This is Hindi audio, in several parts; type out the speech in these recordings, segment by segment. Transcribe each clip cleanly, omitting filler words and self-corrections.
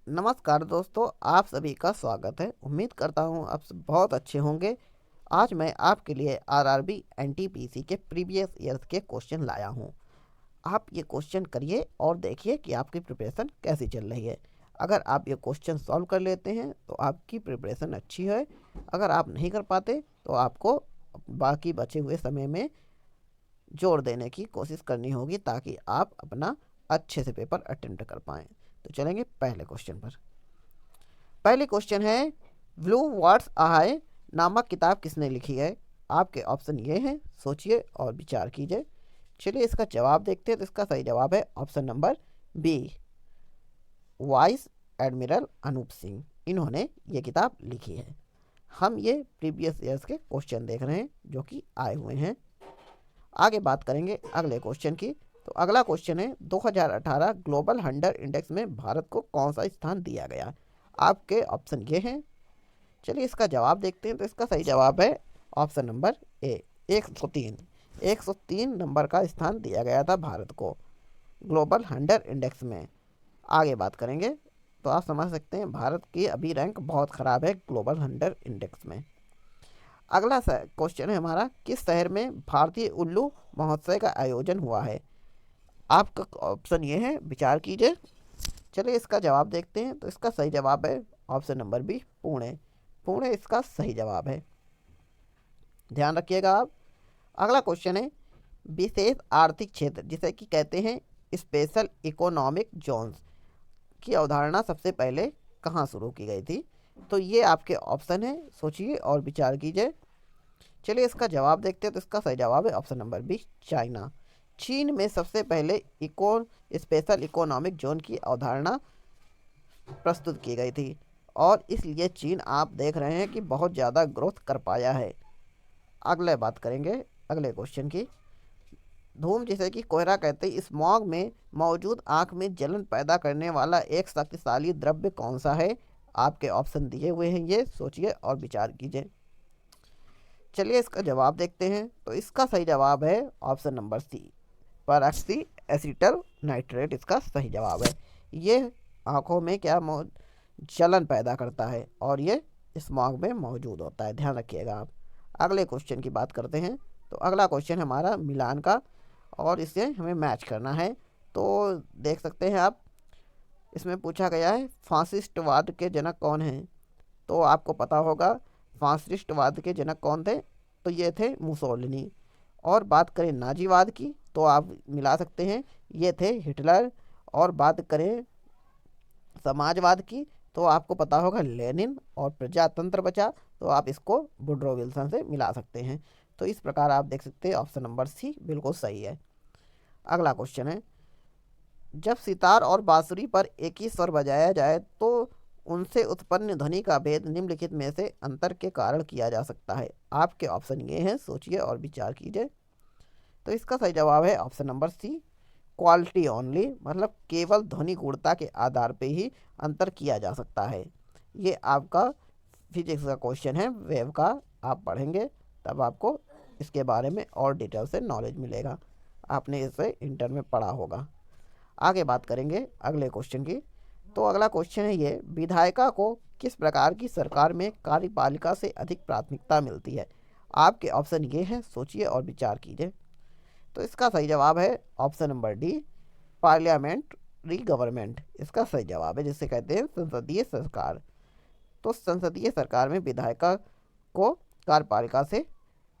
नमस्कार दोस्तों, आप सभी का स्वागत है। उम्मीद करता हूँ आप सब बहुत अच्छे होंगे। आज मैं आपके लिए आरआरबी एनटीपीसी के प्रीवियस ईयर्स के क्वेश्चन लाया हूँ। आप ये क्वेश्चन करिए और देखिए कि आपकी प्रिपरेशन कैसी चल रही है। अगर आप ये क्वेश्चन सॉल्व कर लेते हैं तो आपकी प्रिपरेशन अच्छी है। अगर आप नहीं कर पाते तो आपको बाकी बचे हुए समय में जोर देने की कोशिश करनी होगी ताकि आप अपना अच्छे से पेपर अटेम्प्ट कर पाएँ। तो चलेंगे पहले क्वेश्चन पर। पहले क्वेश्चन है, ब्लू वाट्स आई नामक किताब किसने लिखी है? आपके ऑप्शन ये हैं, सोचिए और विचार कीजिए। चलिए इसका जवाब देखते हैं। तो इसका सही जवाब है option number B, vice admiral Anup Singh. इन्होंने ये किताब लिखी है। हम ये प्रीवियस ईयर्स के क्वेश्चन देख रहे हैं जो कि आए हुए हैं। आगे बात करेंगे अगले क्वेश्चन की। तो अगला क्वेश्चन है, 2018 ग्लोबल हंटर इंडेक्स में भारत को कौन सा स्थान दिया गया? आपके ऑप्शन ये हैं। चलिए इसका जवाब देखते हैं। तो इसका सही जवाब है ऑप्शन नंबर ए, 103। 103 नंबर का स्थान दिया गया था भारत को ग्लोबल हंटर इंडेक्स में। आगे बात करेंगे तो आप समझ सकते हैं भारत की अभी रैंक बहुत ख़राब है ग्लोबल हंटर इंडेक्स में। अगला क्वेश्चन है हमारा, किस शहर में भारतीय उल्लू महोत्सव का आयोजन हुआ है? आपका ऑप्शन ये है, विचार कीजिए। चलिए इसका जवाब देखते हैं। तो इसका सही जवाब है option number B, Pune. Pune इसका सही जवाब है, ध्यान रखिएगा आप। अगला क्वेश्चन है, विशेष आर्थिक क्षेत्र जिसे कि कहते हैं स्पेशल इकोनॉमिक जोन्स की अवधारणा सबसे पहले कहाँ शुरू की गई थी? तो ये आपके ऑप्शन है, सोचिए और विचार कीजिए। चलिए इसका जवाब देखते हैं। तो इसका सही जवाब है ऑप्शन नंबर बी, चाइना। चीन में सबसे पहले स्पेशल इकोनॉमिक जोन की अवधारणा प्रस्तुत की गई थी और इसलिए चीन आप देख रहे हैं कि बहुत ज़्यादा ग्रोथ कर पाया है। अगले बात करेंगे अगले क्वेश्चन की। धूम जिसे कि कोहरा कहते हैं, स्मॉग में मौजूद आंख में जलन पैदा करने वाला एक शक्तिशाली द्रव्य कौन सा है? आपके ऑप्शन दिए हुए हैं, ये सोचिए और विचार कीजिए। चलिए इसका जवाब देखते हैं। तो इसका सही जवाब है option number C, peroxy acetyl nitrate इसका सही जवाब है। ये आँखों में जलन पैदा करता है और ये स्मॉग में मौजूद होता है, ध्यान रखिएगा आप। अगले क्वेश्चन की बात करते हैं। तो अगला क्वेश्चन हमारा मिलान का और इसे हमें मैच करना है। तो देख सकते हैं आप, इसमें पूछा गया है फासिस्टवाद के जनक कौन हैं? तो आपको पता होगा फासिस्टवाद के जनक कौन थे। तो ये थे मुसोलिनी। और बात करें नाजीवाद की तो आप मिला सकते हैं, ये थे हिटलर। और बात करें समाजवाद की तो आपको पता होगा लेनिन। और प्रजातंत्र बचा तो आप इसको वुडरो विल्सन से मिला सकते हैं। तो इस प्रकार आप देख सकते हैं ऑप्शन नंबर सी बिल्कुल सही है। अगला क्वेश्चन है, जब सितार और बांसुरी पर एक ही स्वर बजाया जाए तो उनसे उत्पन्न ध्वनि का भेद निम्नलिखित में से अंतर के कारण किया जा सकता है। आपके ऑप्शन ये हैं, सोचिए और विचार कीजिए। तो इसका सही जवाब है option number C, quality only, मतलब केवल ध्वनि गुणता के आधार पे ही अंतर किया जा सकता है। ये आपका फिजिक्स का क्वेश्चन है, वेव का। आप पढ़ेंगे तब आपको इसके बारे में और डिटेल से नॉलेज मिलेगा। आपने इसे इंटर में पढ़ा होगा। आगे बात करेंगे अगले क्वेश्चन की। तो अगला क्वेश्चन है ये, विधायिका को किस प्रकार की सरकार में कार्यपालिका से अधिक प्राथमिकता मिलती है? आपके ऑप्शन ये हैं, सोचिए और विचार कीजिए। तो इसका सही जवाब है option number D, parliamentary government इसका सही जवाब है, जिसे कहते हैं संसदीय सरकार। तो संसदीय सरकार में विधायिका को कार्यपालिका से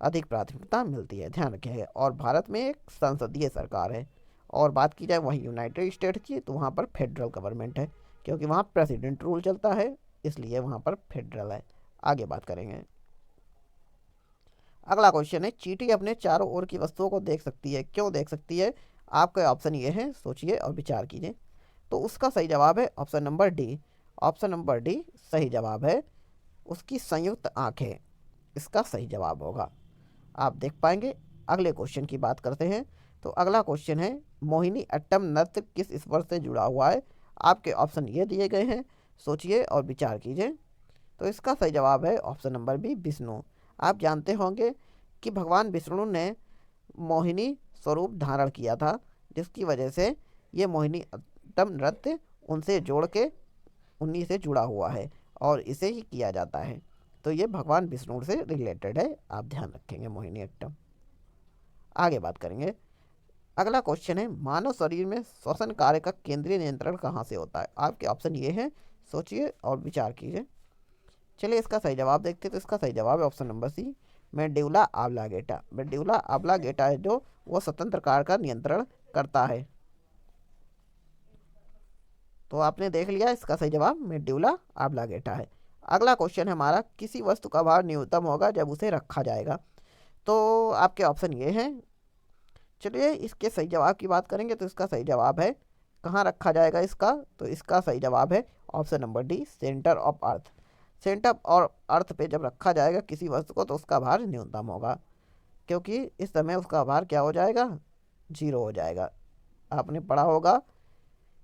अधिक प्राथमिकता मिलती है, ध्यान रखिएगा। और भारत में एक संसदीय सरकार है। और बात की जाए वहीं यूनाइटेड स्टेट की तो वहाँ पर फेडरल गवर्नमेंट है, क्योंकि वहाँ प्रेसिडेंट रूल चलता है, इसलिए वहाँ पर फेडरल है। आगे बात करेंगे। अगला क्वेश्चन है, चींटी अपने चारों ओर की वस्तुओं को देख सकती है, क्यों देख सकती है? आपके ऑप्शन ये हैं, सोचिए और विचार कीजिए। तो उसका सही जवाब है option number D. Option number D सही जवाब है, उसकी संयुक्त आंखें इसका सही जवाब होगा, आप देख पाएंगे। अगले क्वेश्चन की बात करते हैं। तो अगला क्वेश्चन है, मोहिनी अट्टम नृत्य किस स्वर से जुड़ा हुआ है? आपके ऑप्शन ये दिए गए हैं, सोचिए और विचार कीजिए। तो इसका सही जवाब है ऑप्शन नंबर बी, विष्णु। आप जानते होंगे कि भगवान विष्णु ने मोहिनी स्वरूप धारण किया था, जिसकी वजह से ये मोहिनी अट्टम नृत्य उनसे जोड़ के उन्हीं से जुड़ा हुआ है और इसे ही किया जाता है। तो ये भगवान विष्णु से रिलेटेड है, आप ध्यान रखेंगे मोहिनी अट्टम। आगे बात करेंगे। अगला क्वेश्चन है, मानव शरीर में श्वसन कार्य का केंद्रीय नियंत्रण कहाँ से होता है? आपके ऑप्शन ये हैं, सोचिए और विचार कीजिए। चलिए इसका सही जवाब देखते हैं। तो इसका सही जवाब है option number C, medulla oblongata. Medulla oblongata है जो वो स्वतंत्र कार्य का नियंत्रण करता है। तो आपने देख लिया, इसका सही जवाब मेडुला ऑब्लांगेटा है। अगला क्वेश्चन है हमारा, किसी वस्तु का भार न्यूनतम होगा जब उसे रखा जाएगा। तो आपके ऑप्शन ये हैं। चलिए इसके सही जवाब की बात करेंगे। तो इसका सही जवाब है, कहाँ रखा जाएगा इसका? तो इसका सही जवाब है option number D, centre of earth. Centre और अर्थ पे जब रखा जाएगा किसी वस्तु को तो उसका भार न्यूनतम होगा, क्योंकि इस समय उसका भार क्या हो जाएगा? 0 हो जाएगा। आपने पढ़ा होगा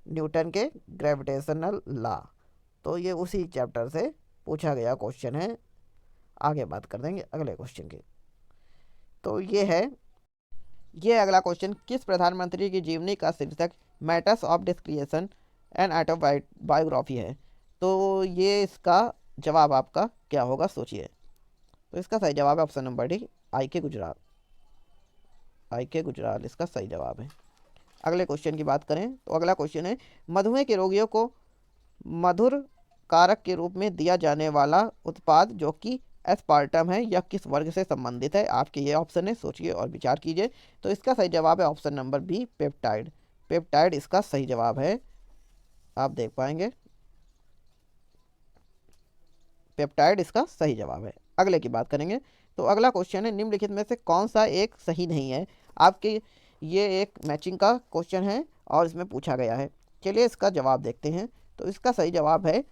न्यूटन के ग्रेविटेशनल लॉ। तो ये उसी चैप्टर से पूछा गया क्वेश्चन है। आगे बात कर देंगे अगले क्वेश्चन की। तो ये अगला क्वेश्चन, किस प्रधानमंत्री की जीवनी का शीर्षक मैटर्स ऑफ डिस्क्रिएशन एंड ऑटोबायोग्राफी है? तो ये इसका जवाब आपका क्या होगा, सोचिए। तो इसका सही जवाब है ऑप्शन नंबर डी, आई के गुजराल। आई के गुजराल इसका सही जवाब है। अगले क्वेश्चन की बात करें तो अगला क्वेश्चन है, मधुमेह के रोगियों को मधुर कारक के रूप में दिया जाने वाला उत्पाद जो कि एस्पार्टम है या किस वर्ग से संबंधित है? आपके ये ऑप्शन है, सोचिए और विचार कीजिए। तो इसका सही जवाब है option number B, peptide. Peptide इसका सही जवाब है, आप देख पाएंगे, पेप्टाइड इसका सही जवाब है। अगले की बात करेंगे। तो अगला क्वेश्चन है, निम्नलिखित में से कौन सा एक सही नहीं है? आपके ये एक मैचिंग का क्वेश्चन है और इसमें पूछा गया है। चलिए इसका जवाब देखते हैं। तो इसका सही जवाब है,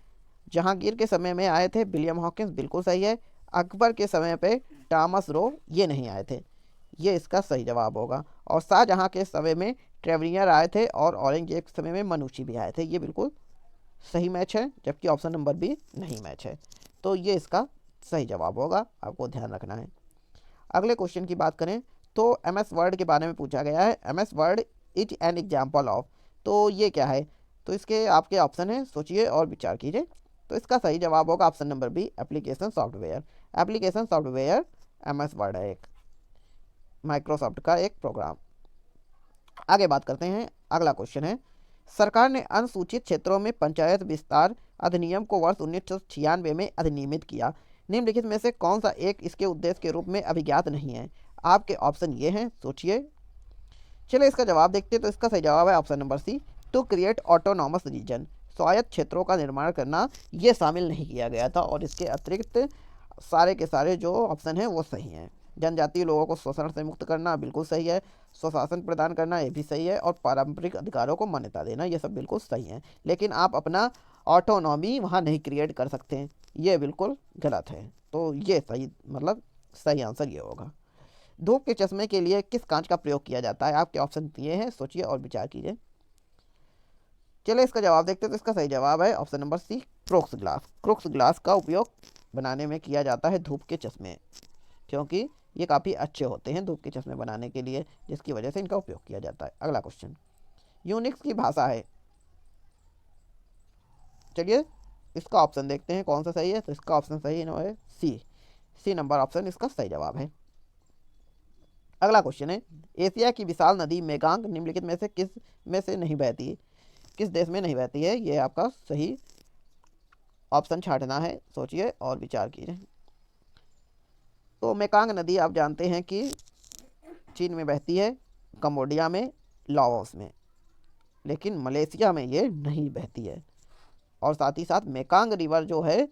जहांगीर के समय में आए थे विलियम हॉकिंस, बिल्कुल सही है। अकबर के समय पे टॉमस रो, ये नहीं आए थे, ये इसका सही जवाब होगा। और शाहजहाँ के समय में ट्रेवलियर आए थे और औरंगजेब के समय में मनुष्य भी आए थे, ये बिल्कुल सही मैच है, जबकि ऑप्शन नंबर बी नहीं मैच है। तो ये इसका सही जवाब होगा, आपको ध्यान रखना है। अगले क्वेश्चन की बात करें तो MS वर्ड के बारे में पूछा गया है। MS word is an example of, तो ये क्या है? तो इसके आपके ऑप्शन है, सोचिए और विचार कीजिए। तो इसका सही जवाब होगा option number B, application software. Application software MS word है, एक माइक्रोसॉफ्ट का एक प्रोग्राम। आगे बात करते हैं। अगला क्वेश्चन है, सरकार ने अनुसूचित क्षेत्रों में पंचायत विस्तार अधिनियम को वर्ष 1996 में अधिनियमित किया। निम्नलिखित में से कौन सा एक इसके उद्देश्य के रूप में अभिज्ञात नहीं है? आपके ऑप्शन ये हैं, सोचिए। चलिए इसका जवाब देखते हैं। तो इसका सही जवाब है option number C, to create autonomous region. स्वायत्त क्षेत्रों का निर्माण करना ये शामिल नहीं किया गया था, और इसके अतिरिक्त सारे के सारे जो ऑप्शन हैं वो सही हैं। जनजातीय लोगों को शोषण से मुक्त करना बिल्कुल सही है, स्वशासन प्रदान करना ये भी सही है, और पारंपरिक अधिकारों को मान्यता देना ये सब बिल्कुल सही है। लेकिन आप अपना ऑटोनॉमी वहाँ नहीं क्रिएट कर सकते हैं, ये बिल्कुल गलत है। तो ये सही, मतलब सही आंसर ये होगा। धूप के चश्मे के लिए किस कांच का प्रयोग किया जाता है? आपके ऑप्शन ये हैं, सोचिए और विचार कीजिए। चलिए इसका जवाब देखते हैं। तो इसका सही जवाब है option number C, Crookes glass. Crookes glass का उपयोग बनाने में किया जाता है धूप के चश्मे, क्योंकि ये काफ़ी अच्छे होते हैं धूप के चश्मे बनाने के लिए, जिसकी वजह से इनका उपयोग किया जाता है। अगला क्वेश्चन, यूनिक्स की भाषा है। चलिए इसका ऑप्शन देखते हैं कौन सा सही है। तो इसका ऑप्शन सही है सी नंबर ऑप्शन इसका सही जवाब है। अगला क्वेश्चन है, एशिया की विशाल नदी मेगांग निम्नलिखित में से किस में से नहीं बहती, किस देश में नहीं बहती है? ये आपका सही ऑप्शन छांटना है, सोचिए और विचार कीजिए। तो मेकांग नदी आप जानते हैं कि चीन में बहती है, कंबोडिया में, लाओस में, लेकिन मलेशिया में ये नहीं बहती है। और साथ ही साथ मेकांग रिवर जो है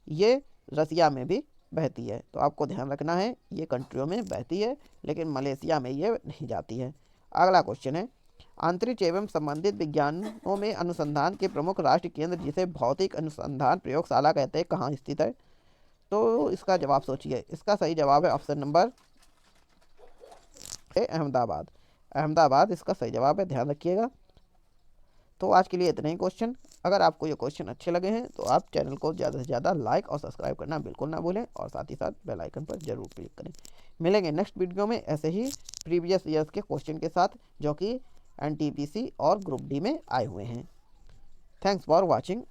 ये रसिया में भी बहती है। तो आपको ध्यान रखना है, ये कंट्रियों में बहती है लेकिन मलेशिया में ये नहीं जाती है। अगला क्वेश्चन है, अंतरिक्ष एवं संबंधित विज्ञानों में अनुसंधान के प्रमुख राष्ट्रीय केंद्र जिसे भौतिक अनुसंधान प्रयोगशाला कहते हैं कहाँ स्थित है? तो इसका जवाब सोचिए। इसका सही जवाब है option number A, Ahmedabad. Ahmedabad इसका सही जवाब है, ध्यान रखिएगा। तो आज के लिए इतने ही क्वेश्चन। अगर आपको ये क्वेश्चन अच्छे लगे हैं तो आप चैनल को ज़्यादा से ज़्यादा लाइक और सब्सक्राइब करना बिल्कुल ना भूलें, और साथ ही साथ बेल आइकन पर जरूर क्लिक करें। मिलेंगे नेक्स्ट वीडियो में ऐसे ही प्रीवियस ईयर्स के क्वेश्चन के साथ, जो कि NTPC और ग्रुप डी में आए हुए हैं। Thanks for watching.